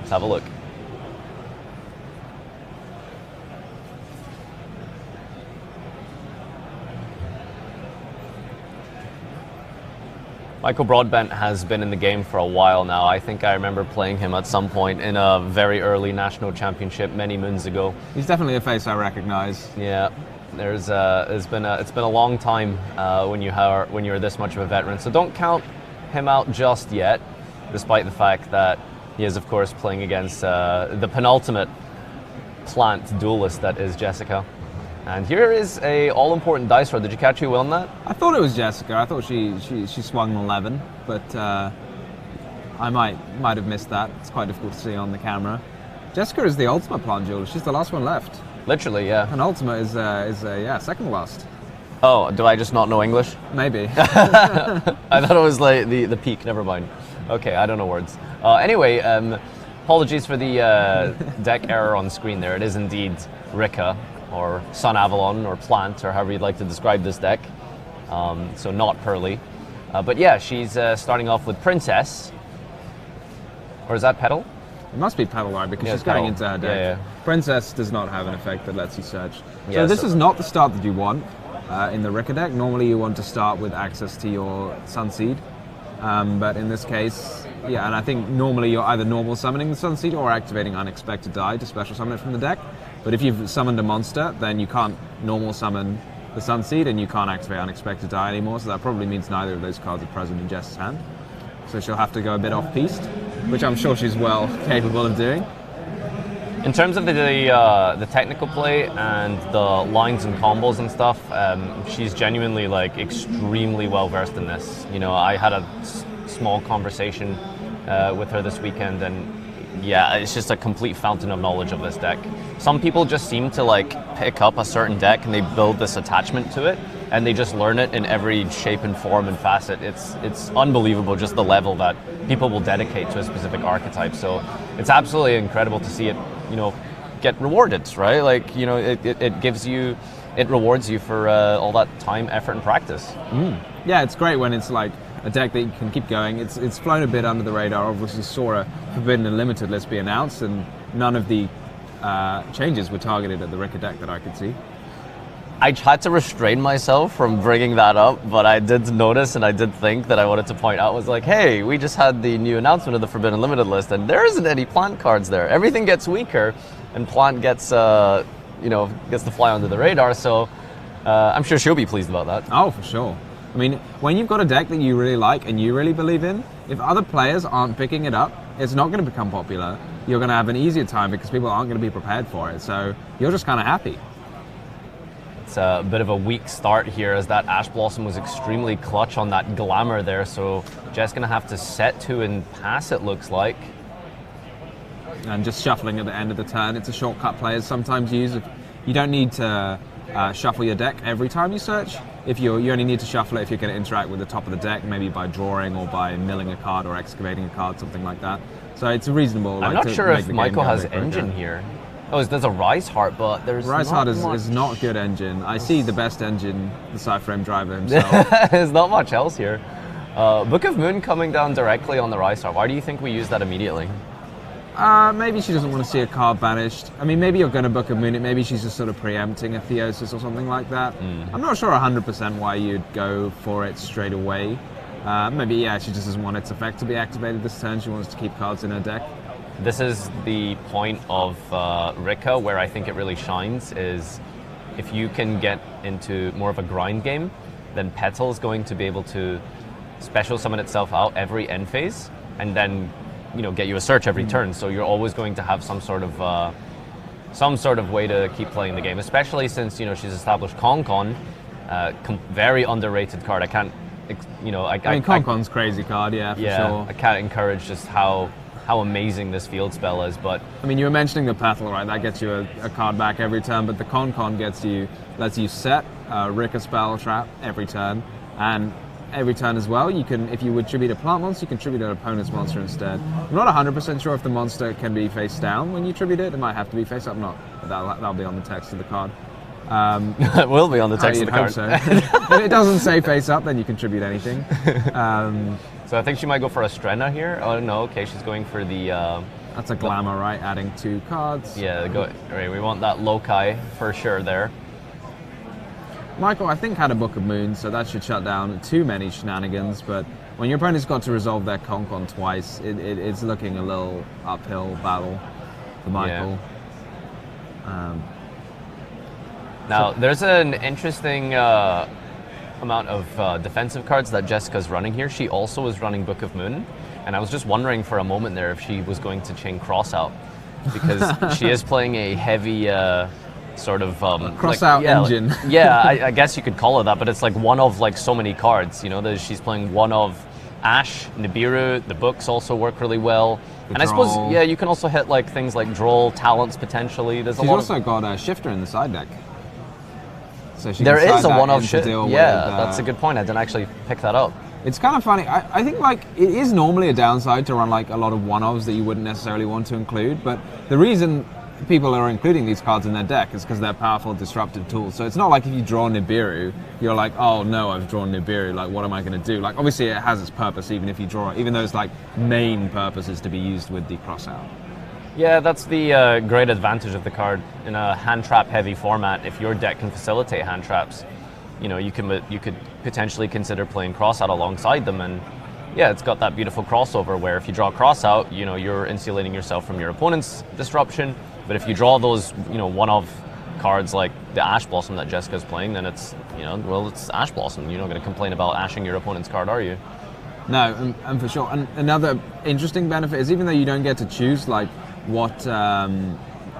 Let's have a look. Michael Broadbent has been in the game for a while now. I think I remember playing him at some point in a very early national championship many moons ago. He's definitely a face I recognize. Yeah, it's been a long time when you're this much of a veteran. So don't count him out just yet, despite the fact that he is, of course, playing against the penultimate plant duelist that is Jessica. And here is a all-important dice roll. Did you catch who won that? I thought it was Jessica. I thought she swung 11, but I might have missed that. It's quite difficult to see on the camera. Jessica is the ultimate plant duelist. She's the last one left. Literally, yeah. And ultimate is second last. Oh, do I just not know English? Maybe. I thought it was like the peak. Never mind. Okay, I don't know words. Anyway, apologies for the deck error on screen there. It is indeed Rika, or Sun Avalon, or Plant, or however you'd like to describe this deck. So not Pearly. But yeah, she's starting off with Princess. Or is that Petal? It must be Petal, right? Because she's going into her deck. Yeah. Princess does not have an effect that lets you search. So this is not the start that you want in the Rika deck. Normally you want to start with access to your Sunseed. But in this case, yeah, and I think normally you're either normal summoning the Sunseed or activating Unexpected Die to special summon it from the deck. But if you've summoned a monster, then you can't normal summon the Sunseed and you can't activate Unexpected Die anymore, so that probably means neither of those cards are present in Jess's hand. So she'll have to go a bit off-piste, which I'm sure she's well capable of doing. In terms of the technical play and the lines and combos and stuff, she's genuinely like extremely well versed in this. You know, I had a small conversation with her this weekend, and yeah, it's just a complete fountain of knowledge of this deck. Some people just seem to like pick up a certain deck and they build this attachment to it, and they just learn it in every shape and form and facet. It's unbelievable just the level that people will dedicate to a specific archetype. So it's absolutely incredible to see it, you know, get rewarded, right? Like, you know, it rewards you for all that time, effort, and practice. Yeah, it's great when it's like a deck that you can keep going. It's flown a bit under the radar. Obviously saw a Forbidden and Limited list be announced, and none of the changes were targeted at the Rika deck that I could see. I had to restrain myself from bringing that up, but I did notice and I did think that I wanted to point out was like, hey, we just had the new announcement of the Forbidden Limited list, and there isn't any plant cards there. Everything gets weaker, and plant gets to fly under the radar. So I'm sure she'll be pleased about that. Oh, for sure. I mean, when you've got a deck that you really like and you really believe in, if other players aren't picking it up, it's not going to become popular. You're going to have an easier time because people aren't going to be prepared for it. So you're just kind of happy. It's a bit of a weak start here, as that Ash Blossom was extremely clutch on that Glamour there. So Jess going to have to set to and pass, it looks like. And just shuffling at the end of the turn, it's a shortcut players sometimes use. You don't need to shuffle your deck every time you search. If you only need to shuffle it if you're going to interact with the top of the deck, maybe by drawing or by milling a card or excavating a card, something like that. So it's reasonable. I'm not sure if Michael has engine here. Oh, there's a Rise Heart, but there's Rise Heart is not good engine. I see the best engine, the Cyframe driver himself. There's not much else here. Book of Moon coming down directly on the Rise Heart. Why do you think we use that immediately? Maybe she doesn't want to see a card banished. I mean, maybe you're going to Book of Moon, maybe she's just sort of preempting a Theosis or something like that. I'm not sure 100% why you'd go for it straight away. Maybe, yeah, she just doesn't want its effect to be activated this turn. She wants to keep cards in her deck. This is the point of Rika where I think it really shines, is if you can get into more of a grind game, then Petal is going to be able to special summon itself out every end phase, and then, you know, get you a search every turn. So you're always going to have some sort of way to keep playing the game, especially since, you know, she's established Con, very underrated card. I can't, you know, I mean, Con's crazy card, yeah, for sure. I can't encourage just how amazing this field spell is. But I mean, you were mentioning the Petal, right? That gets you a card back every turn, but the Con lets you set Rika spell trap every turn, and every turn as well, you can, if you would tribute a plant monster, you can tribute an opponent's monster instead. I'm not 100% sure if the monster can be face down when you tribute it. It might have to be face up. Not, but that'll be on the text of the card. It will be on the text of the card. So. If it doesn't say face up, then you can tribute anything. So I think she might go for a Strenna here. Oh no, okay, she's going for the That's a glamour, right? Adding 2 cards. Yeah, right, we want that loci for sure there. Michael, I think, had a Book of Moons, so that should shut down too many shenanigans, but when your opponent's got to resolve their Con twice, it's looking a little uphill battle for Michael. Yeah. Now, there's an interesting amount of defensive cards that Jessica's running here. She also is running Book of Moon, and I was just wondering for a moment there if she was going to chain Cross Out, because she is playing a heavy sort of cross-out engine. I guess you could call it that, but it's like one of like so many cards. You know, she's playing one of Ash, Nibiru. The books also work really well, and I suppose you can also hit like things like Droll, Talents potentially. She's also got a Shifter in the side deck. So there is a one-off shift. That's a good point. I didn't actually pick that up. It's kind of funny. I think like it is normally a downside to run like a lot of one-offs that you wouldn't necessarily want to include, but the reason people are including these cards in their deck is because they're powerful disruptive tools. So it's not like if you draw Nibiru, you're like, oh no, I've drawn Nibiru, like what am I going to do? Like obviously it has its purpose even if you draw it, even though its like main purpose is to be used with the Crossout. Yeah, that's the great advantage of the card in a hand trap heavy format. If your deck can facilitate hand traps, you know, you could potentially consider playing Crossout alongside them, and yeah, it's got that beautiful crossover where if you draw Crossout, you know, you're insulating yourself from your opponent's disruption. But if you draw those, you know, one-of cards like the Ash Blossom that Jessica's playing, then it's, you know, well, it's Ash Blossom. You're not going to complain about ashing your opponent's card, are you? No, and for sure. And another interesting benefit is even though you don't get to choose like what,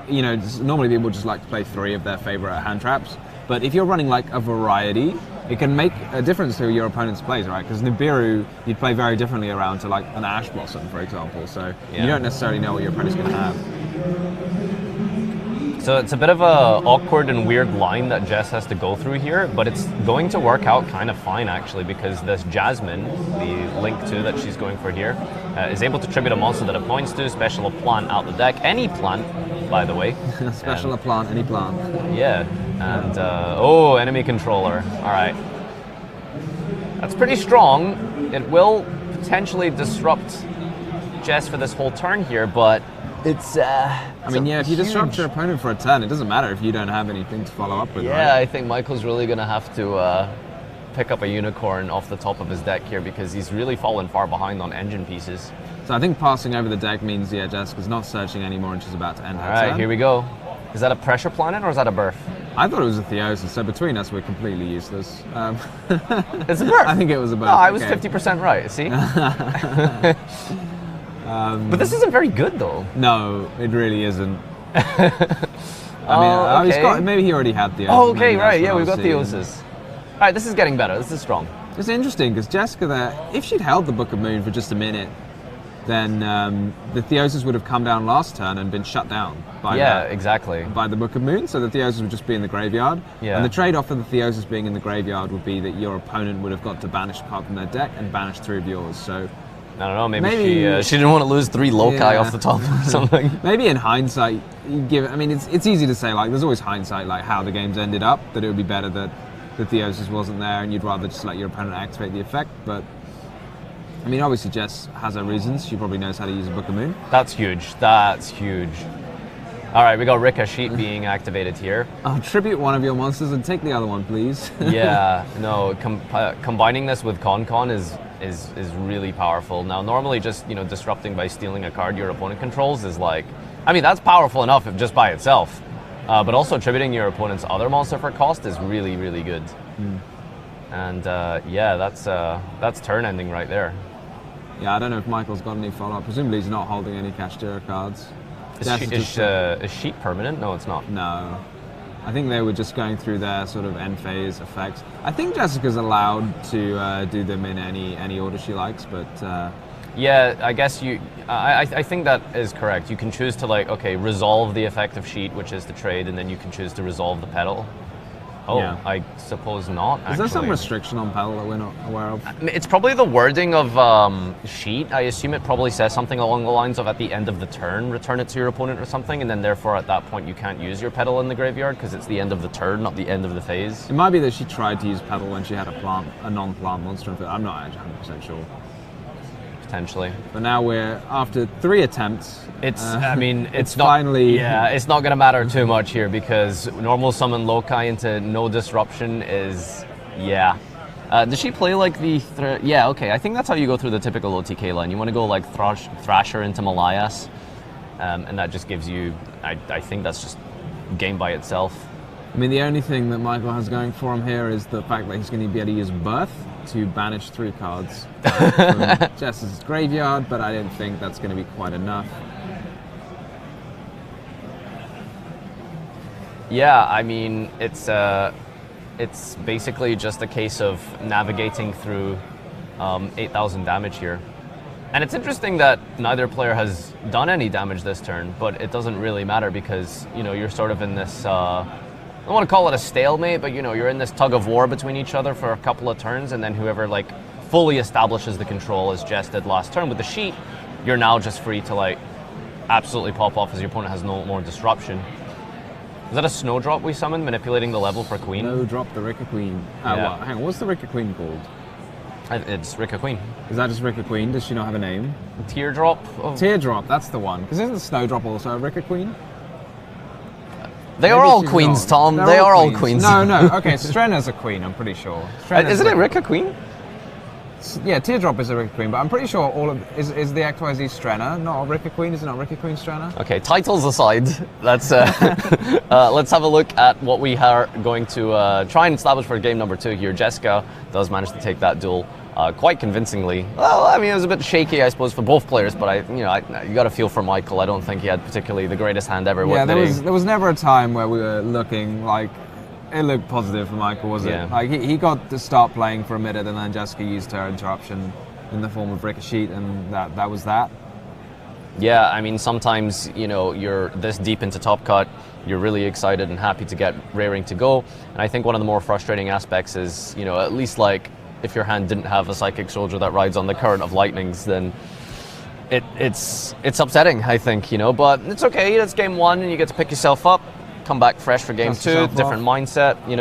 you know, normally people just like to play 3 of their favorite hand traps. But if you're running like a variety, it can make a difference to your opponent's plays, right? Because Nibiru, you'd play very differently around to like an Ash Blossom, for example. So you don't necessarily know what your opponent's going to have. So it's a bit of a awkward and weird line that Jess has to go through here, but it's going to work out kind of fine actually, because this Jasmine, the Link 2 that she's going for here, is able to tribute a monster that it points to, special a plant out the deck, any plant, by the way. Special a plant, any plant. Yeah, and oh, enemy controller. All right, that's pretty strong. It will potentially disrupt Jess for this whole turn here, but it's I mean, yeah, if you disrupt your opponent for a turn, it doesn't matter if you don't have anything to follow up with. Yeah, right? I think Michael's really going to have to pick up a unicorn off the top of his deck here, because he's really fallen far behind on engine pieces. So I think passing over the deck means, yeah, Jessica's not searching anymore and she's about to end her turn. All right, here we go. Is that a pressure planet or is that a birth? I thought it was a Theosis, so between us we're completely useless. It's a birth. I think it was a birth. Oh, I was 50% right, see? But this isn't very good, though. No, it really isn't. I mean, maybe he already had Theosis. Oh, okay, right, yeah, we've got Theosis. All right, this is getting better. This is strong. It's interesting, because Jessica there, if she'd held the Book of Moon for just a minute, then the Theosis would have come down last turn and been shut down by by the Book of Moon, so the Theosis would just be in the graveyard. Yeah. And the trade-off for the Theosis being in the graveyard would be that your opponent would have got to banish a card from their deck and banish 3 of yours, so... I don't know, maybe she didn't want to lose 3 loci off the top or something. Maybe in hindsight, you give it, I mean, it's easy to say, like, there's always hindsight, like, how the game's ended up, that it would be better that the Theosis wasn't there and you'd rather just let your opponent activate the effect, but... I mean, obviously Jess has her reasons. She probably knows how to use a Book of Moon. That's huge. That's huge. All right, we got Ricochet being activated here. I'll tribute one of your monsters and take the other one, please. Yeah, no, combining this with Con is really powerful. Now, normally just, you know, disrupting by stealing a card your opponent controls is like, I mean, that's powerful enough just by itself. But also tributing your opponent's other monster for cost is really, really good. And yeah, that's turn ending right there. Yeah, I don't know if Michael's got any follow-up. Presumably he's not holding any Kashtira cards. Is Sheet permanent? No, it's not. No. I think they were just going through their sort of end phase effects. I think Jessica's allowed to do them in any order she likes, but... Yeah, I guess I think that is correct. You can choose to, like, okay, resolve the effect of Sheet, which is the trade, and then you can choose to resolve the petal. Oh, yeah. I suppose not, actually. Is there some restriction on petal that we're not aware of? It's probably the wording of Sheet. I assume it probably says something along the lines of at the end of the turn, return it to your opponent or something, and then therefore at that point you can't use your petal in the graveyard because it's the end of the turn, not the end of the phase. It might be that she tried to use petal when she had a non-plant monster. I'm not 100% sure. potentially. But now we're after 3 attempts. I mean, it's not finally. Yeah, it's not going to matter too much here because normal summon Lokai into no disruption is does she play like the yeah? Okay, I think that's how you go through the typical OTK line. You want to go like Thrasher into Malayas, and that just gives you. I think that's just game by itself. I mean, the only thing that Michael has going for him here is the fact that he's going to be able to use Birth to banish 3 cards from Jess's graveyard, but I don't think that's going to be quite enough. Yeah, I mean, it's basically just a case of navigating through 8,000 damage here. And it's interesting that neither player has done any damage this turn, but it doesn't really matter because, you're sort of in this, I don't want to call it a stalemate, but you're in this tug of war between each other for a couple of turns, and then whoever fully establishes the control, as Jess did last turn with the sheet, you're now just free to absolutely pop off as your opponent has no more disruption. Is that a snowdrop we summoned, manipulating the level for Queen? Snowdrop the Rika Queen. Hang on, what's the Rika Queen called? It's Rika Queen. Is that just Rika Queen? Does she not have a name? Teardrop? Teardrop, that's the one. Because isn't the Snowdrop also a Rika Queen? They are all queens, Tom. They are all queens. No. Okay, Strenna's a queen, I'm pretty sure. Isn't it Rika Queen? Yeah, Teardrop is a Rika Queen, but I'm pretty sure is the XYZ Strenna not a Rika Queen? Is it not Rika Queen Strenna? Okay, titles aside, let's have a look at what we are going to try and establish for game number 2 here. Jessica does manage to take that duel quite convincingly. Well, I mean, it was a bit shaky, I suppose, for both players, but you got to feel for Michael. I don't think he had particularly the greatest hand ever. Yeah, there was never a time where we were looking like it looked positive for Michael, was it? Like he got to start playing for a minute, and then Jessica used her interruption in the form of Ricochet, and that was that. Yeah, I mean, sometimes you're this deep into Top Cut, you're really excited and happy to get raring to go, and I think one of the more frustrating aspects is at least if your hand didn't have a Psychic Soldier that rides on the current of lightnings, then it's upsetting, I think, but it's okay. It's game 1 and you get to pick yourself up, come back fresh for game 2, different mindset, You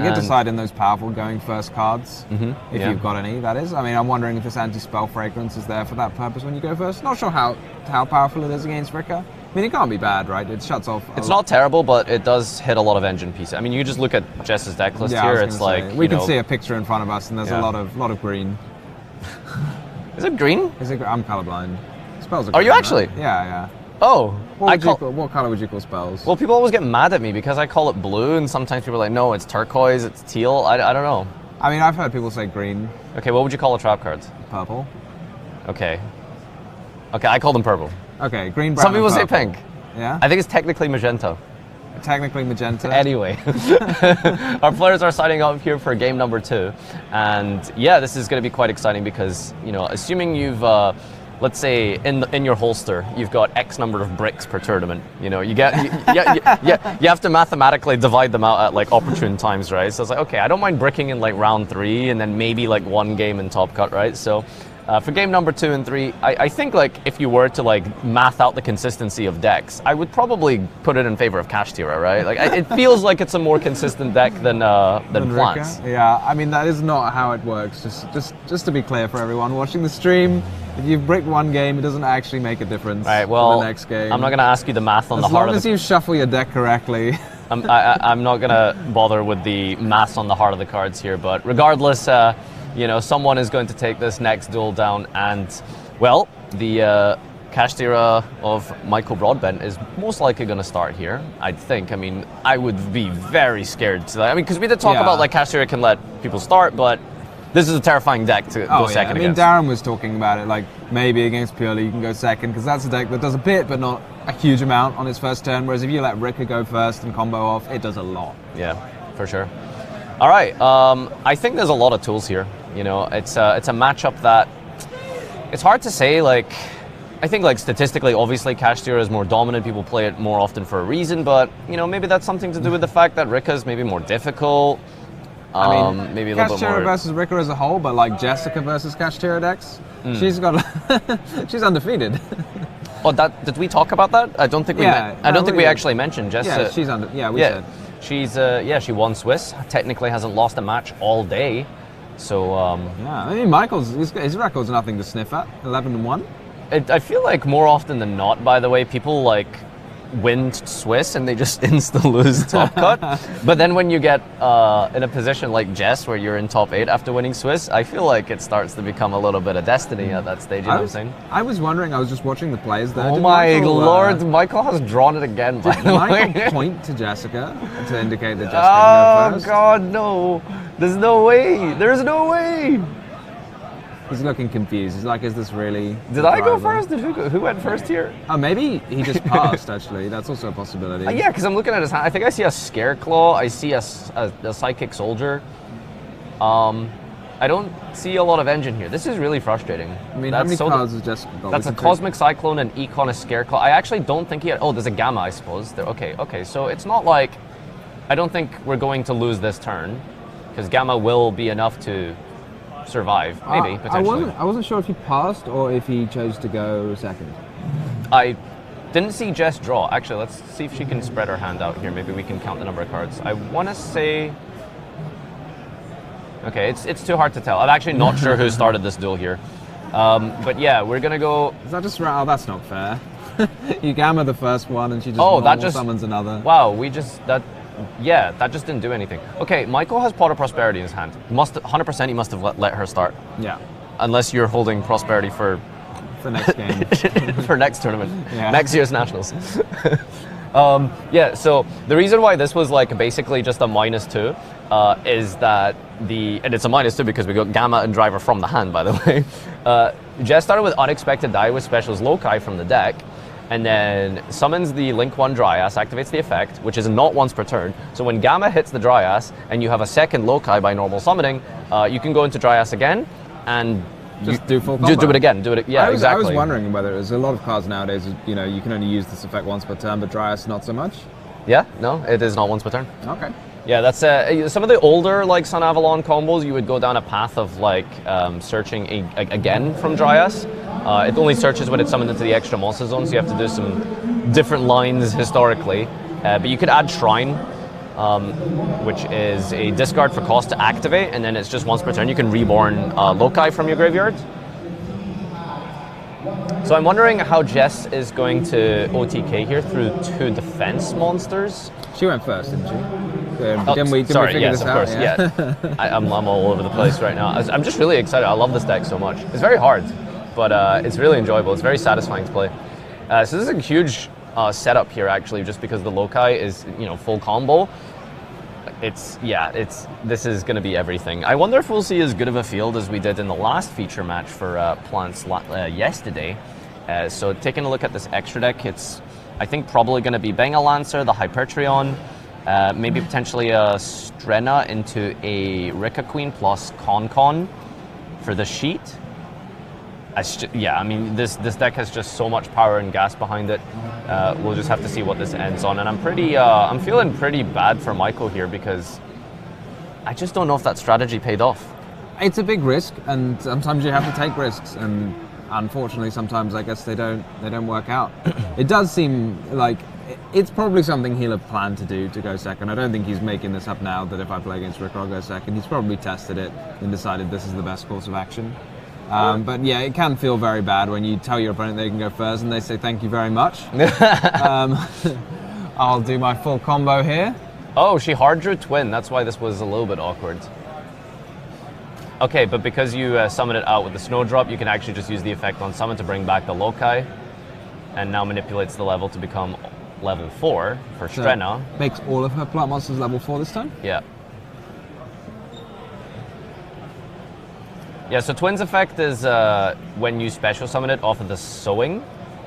get to decide in those powerful going first cards, if you've got any, that is. I mean, I'm wondering if this anti-spell fragrance is there for that purpose when you go first. Not sure how powerful it is against Rika. I mean, it can't be bad, right? It shuts off. It's not terrible, but it does hit a lot of engine pieces. I mean, you just look at Jess's deck list here. It's we can see a picture in front of us, and there's a lot of green. Is it green? I'm colorblind. Spells are green. Are you actually? Right? Yeah. Oh, what color would you call spells? Well, people always get mad at me because I call it blue, and sometimes people are like, no, it's turquoise, it's teal. I don't know. I mean, I've heard people say green. Okay, what would you call a trap card? Purple. Okay, I call them purple. Okay, green, brown. Some people say pink. Yeah? I think it's technically magenta. Technically magenta. Anyway, our players are signing up here for game number 2, and this is going to be quite exciting because assuming you've let's say in your holster you've got X number of bricks per tournament. You have to mathematically divide them out at opportune times, right? So it's okay, I don't mind bricking in round 3 and then maybe 1 game in Top Cut, right? So for game number 2 and 3, I think if you were to math out the consistency of decks, I would probably put it in favor of Kashtira, right? It feels like it's a more consistent deck than Plants. Yeah, I mean that is not how it works. Just to be clear for everyone watching the stream, if you've bricked 1 game, it doesn't actually make a difference for the next game. I'm not going to ask you the math on the heart of As long as you shuffle your deck correctly. I'm not going to bother with the math on the heart of the cards here, but regardless, someone is going to take this next duel down, and, well, the Kashtira of Michael Broadbent is most likely going to start here, I'd think. I mean, I would be very scared to that. I mean, because we did talk about, Kashtira can let people start, but this is a terrifying deck to go second against. I mean, Darren was talking about it, maybe against Purely you can go second, because that's a deck that does a bit, but not a huge amount on its first turn, whereas if you let Rika go first and combo off, it does a lot. Yeah, for sure. All right, I think there's a lot of tools here. It's a matchup that it's hard to say. I think statistically, obviously, Kashtira is more dominant. People play it more often for a reason, but maybe that's something to do with the fact that Rika is maybe more difficult. I mean, maybe a little bit more. Kashtira versus Rika as a whole, but Jessica versus Kashtira decks, she's undefeated. Oh, did we talk about that? I don't think we. We actually mentioned Jessica. Yeah, she's we said. She's she won Swiss. Technically hasn't lost a match all day. So yeah, I mean Michael's his record's nothing to sniff at. 11-1. I feel like more often than not, by the way, people like win Swiss and they just insta lose top cut. But then when you get in a position like Jess where you're in top 8 after winning Swiss, I feel like it starts to become a little bit of destiny at that stage. You know what I'm saying? I was wondering. I was just watching the plays there. Oh my lord! Michael has drawn it again. By the way, Michael point to Jessica to indicate that Jessica can go first? Oh god, no! There's no way! There's no way! He's looking confused. He's like, is this really... Did I go first? Did who went first here? Oh, maybe he just passed, actually. That's also a possibility. Yeah, because I'm looking at his hand. I think I see a Scare Claw. I see a Psychic Soldier. I don't see a lot of engine here. This is really frustrating. I mean, how many cards has Jessica got? That's a Cosmic Cyclone, an Econ, a Scare Claw. I actually don't think he had... Oh, there's a Gamma, I suppose. Okay, so it's not like... I don't think we're going to lose this turn, because Gamma will be enough to survive, maybe, potentially. I wasn't sure if he passed or if he chose to go second. I didn't see Jess draw. Actually, let's see if she can spread her hand out here. Maybe we can count the number of cards. I want to say... Okay, it's too hard to tell. I'm actually not sure who started this duel here. But yeah, we're going to go... Is that just right? Oh, that's not fair. You Gamma the first one and she just summons another. Wow, yeah, that just didn't do anything. Okay, Michael has Pot of Prosperity in his hand. 100% he must have let her start. Yeah. Unless you're holding Prosperity for next game. for next tournament. Yeah. Next year's Nationals. Yeah, so the reason why this was like basically just a -2 is that and it's a -2 because we got Gamma and Driver from the hand, by the way. Jess started with Unexpected Die with Specials Loci from the deck, and then summons the Link 1 Dryas, activates the effect, which is not once per turn. So when Gamma hits the Dryas, and you have a second Loci by normal summoning, you can go into Dryas again, and just do full combo. Do it again. Exactly. I was wondering whether there's a lot of cards nowadays, you can only use this effect once per turn, but Dryas not so much? Yeah, no, it is not once per turn. Okay. Yeah, that's some of the older like Sun Avalon combos. You would go down a path of like searching again from Dryas. It only searches when it's summoned into the extra monster zone, so you have to do some different lines historically. But you could add Shrine, which is a discard for cost to activate, and then it's just once per turn. You can reborn Loci from your graveyard. So I'm wondering how Jess is going to OTK here through 2 defense monsters. She went first, didn't she? Didn't we figure this out? Course, yeah. I'm all over the place right now. I'm just really excited. I love this deck so much. It's very hard, but it's really enjoyable. It's very satisfying to play. So this is a huge setup here, actually, just because the Loci is full combo. This is going to be everything. I wonder if we'll see as good of a field as we did in the last feature match for Plants yesterday. So taking a look at this extra deck, it's I think probably going to be Bengal Lancer, the Hypertrion, maybe potentially a Strenna into a Rika Queen plus Con for the sheet. I mean, this deck has just so much power and gas behind it. We'll just have to see what this ends on. And I'm feeling pretty bad for Michael here because I just don't know if that strategy paid off. It's a big risk, and sometimes you have to take risks, and unfortunately, sometimes I guess they don't work out. It does seem like it's probably something he'll have planned to do to go second. I don't think he's making this up now that if I play against Rick, I'll go second. He's probably tested it and decided this is the best course of action. But yeah, it can feel very bad when you tell your opponent they can go first and they say thank you very much. I'll do my full combo here. Oh, she hard drew Twin. That's why this was a little bit awkward. Okay, but because you summon it out with the Snowdrop, you can actually just use the effect on summon to bring back the Loci, and now manipulates the level to become level 4 for Strenna. So makes all of her plant monsters level 4 this time? Yeah. Yeah, so Twin's effect is when you special summon it off of the Sowing,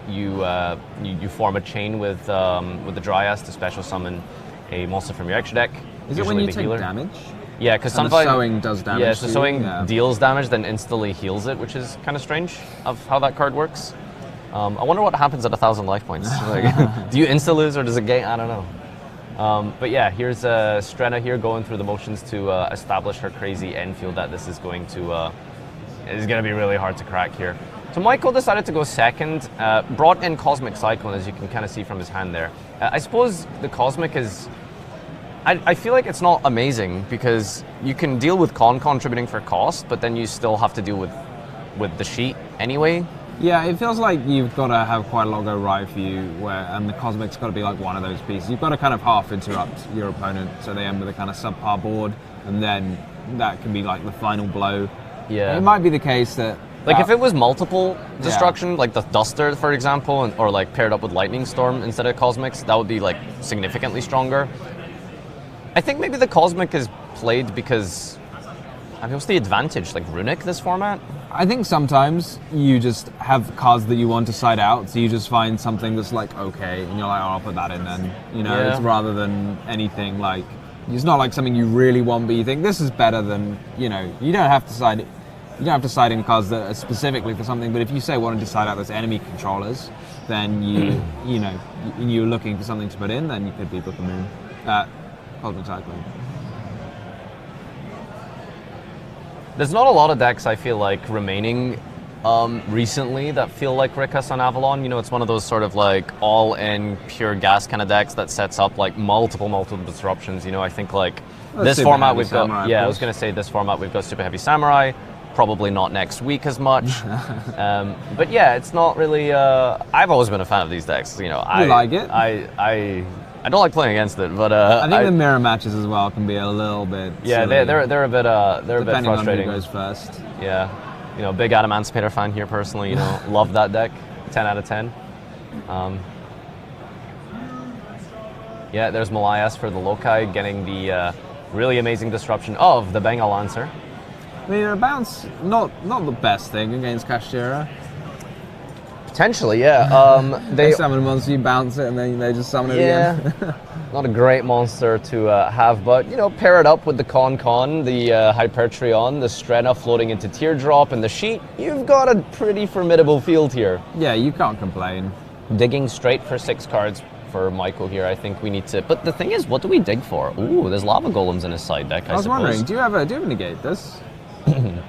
you form a chain with the Dryas to special summon a monster from your extra deck. Is it when you take damage? Yeah, because sometimes Sowing does damage. Yeah, so Sowing deals damage, then instantly heals it, which is kind of strange of how that card works. I wonder what happens at 1,000 life points. Like, do you insta lose or does it gain? I don't know. But yeah, here's Strenna here going through the motions to establish her crazy end field that this is going to be really hard to crack here. So Michael decided to go second, brought in Cosmic Cyclone, as you can kind of see from his hand there. I suppose the Cosmic is I feel like it's not amazing because you can deal with con contributing for cost, but then you still have to deal with the sheet anyway. Yeah, it feels like you've got to have quite a lot go right for you, and the Cosmic's got to be like one of those pieces. You've got to kind of half interrupt your opponent so they end with a kind of subpar board, and then that can be like the final blow. Yeah. It might be the case that... Like if it was multiple destruction, like the Duster, for example, or like paired up with Lightning Storm instead of Cosmics, that would be like significantly stronger. I think maybe the Cosmic is played because, I mean, what's the advantage? Like Runic this format? I think sometimes you just have cards that you want to side out, so you just find something that's like, okay, and you're like, oh, I'll put that in then. You know, it's rather than anything like, it's not like something you really want, but you think this is better than, you know, you don't have to side in cards that are specifically for something, but if you say wanting to side out those enemy controllers, then you're looking for something to put in, then you could be Book of Moon. Cosmic Cyclone. There's not a lot of decks I feel like remaining recently that feel like Rikas on Avalon. You know, it's one of those sort of like all-in pure gas kind of decks that sets up like multiple disruptions. You know, I think like this format we've got. Samurai, I was going to say this format we've got Super Heavy Samurai. Probably not next week as much. But yeah, it's not really. I've always been a fan of these decks. You know, I like it. I don't like playing against it, but I think the mirror matches as well can be a little bit. Yeah, silly. they're a bit they're a bit frustrating. Depending on who goes first. Yeah, you know, big Adamantipator fan here personally. You know, love that deck. 10 out of 10. Yeah, there's Malayas for the Lokai getting the really amazing disruption of the Bengal Lancer. I mean, a bounce not the best thing against Kashtira. Potentially, yeah. They summon a monster, you bounce it, and then they just summon it again. Not a great monster to have, but, you know, pair it up with the Con, the Hypertrion, the Strenna floating into Teardrop, and the Sheet. You've got a pretty formidable field here. Yeah, you can't complain. Digging straight for 6 cards for Michael here. I think we need to... But the thing is, what do we dig for? Ooh, there's Lava Golems in his side deck, I was suppose. Wondering, do you have a negate this?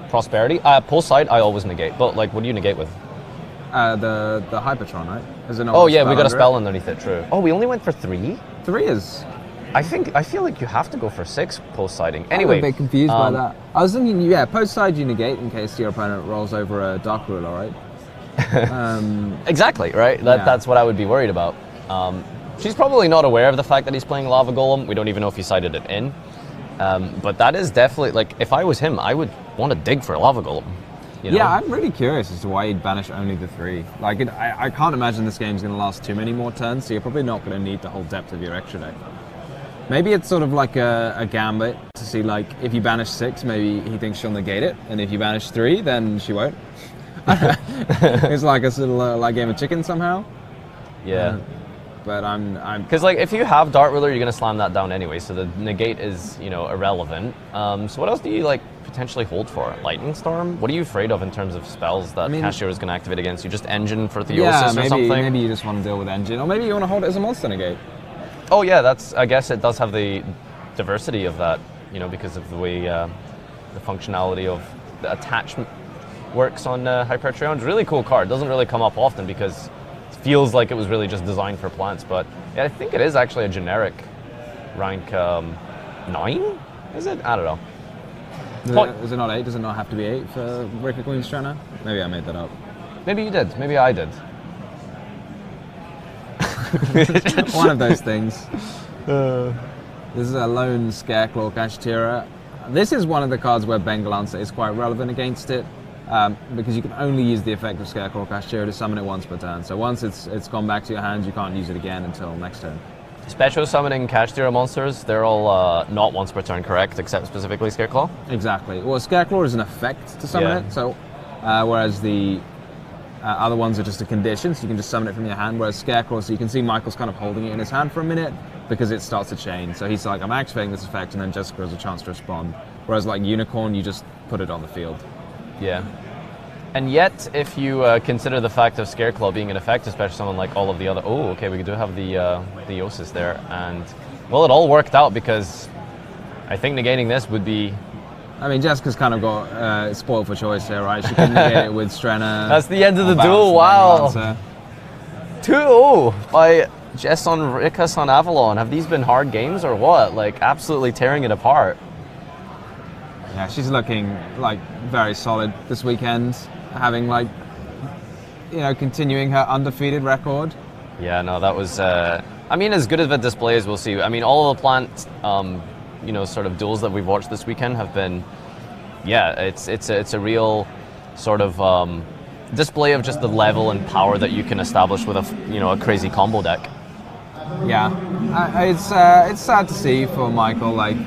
Prosperity? Post side, I always negate. But, like, what do you negate with? The Hypertron, right? Is it not we got a spell underneath it, true. Oh, we only went for 3? 3 is... I feel like you have to go for 6 post-siding. Anyway. I'm a bit confused by that. I was thinking, yeah, post-side you negate in case your opponent rolls over a Dark Ruler, right? Exactly, right? That's what I would be worried about. She's probably not aware of the fact that he's playing Lava Golem. We don't even know if he sided it in. But that is definitely, like, if I was him, I would want to dig for a Lava Golem. You know? Yeah, I'm really curious as to why he'd banish only the 3. Like, I can't imagine this game's going to last too many more turns, so you're probably not going to need the whole depth of your extra deck. Maybe it's sort of like a gambit to see, like, if you banish 6, maybe he thinks she'll negate it, and if you banish 3, then she won't. It's like a little like game of chicken somehow. Yeah. But I'm because, like, if you have Dart Ruler, you're going to slam that down anyway, so the negate is, you know, irrelevant. So what else do you, like, potentially hold for? Lightning Storm? What are you afraid of in terms of spells that Cashier is going to activate against you? Just Engine for Theosis or something? Maybe you just want to deal with Engine, or maybe you want to hold it as a monster negate. Oh yeah, I guess it does have the diversity of that, you know, because of the way the functionality of the attachment works on Hypertrion. It's a really cool card. Doesn't really come up often because it feels like it was really just designed for plants, but yeah, I think it is actually a generic rank 9? Is it? I don't know. Is it not 8? Does it not have to be 8 for Breaker Queen Strenna? Maybe I made that up. Maybe you did. Maybe I did. One of those things. This is a lone Scareclaw Kashtira. This is one of the cards where Bengal Lancer is quite relevant against it, because you can only use the effect of Scareclaw Kashtira to summon it once per turn. So once it's gone back to your hand, you can't use it again until next turn. Special summoning Kashtira monsters, they're all not once per turn, correct? Except specifically Scareclaw? Exactly. Well, Scareclaw is an effect to summon it, so whereas the other ones are just a condition, so you can just summon it from your hand, whereas Scareclaw, so you can see Michael's kind of holding it in his hand for a minute because it starts to chain. So he's like, I'm activating this effect, and then Jessica has a chance to respond. Whereas like Unicorn, you just put it on the field. Yeah. And yet, if you consider the fact of Scareclaw being an effect, especially someone like all of the other... Oh, okay, we do have the Theosis there. And, well, it all worked out because I think negating this would be... I mean, Jessica's kind of got spoiled for choice here, right? She can negate it with Strenna. That's the end of the duel, wow. 2-0 by Jess on Rikas on Avalon. Have these been hard games or what? Like, absolutely tearing it apart. Yeah, she's looking like very solid this weekend, having like, continuing her undefeated record. Yeah, no, that was, I mean, as good of a display as we'll see. I mean, all of the plant, sort of duels that we've watched this weekend have been, it's a real sort of display of just the level and power that you can establish with a crazy combo deck. Yeah, it's sad to see for Michael. Like,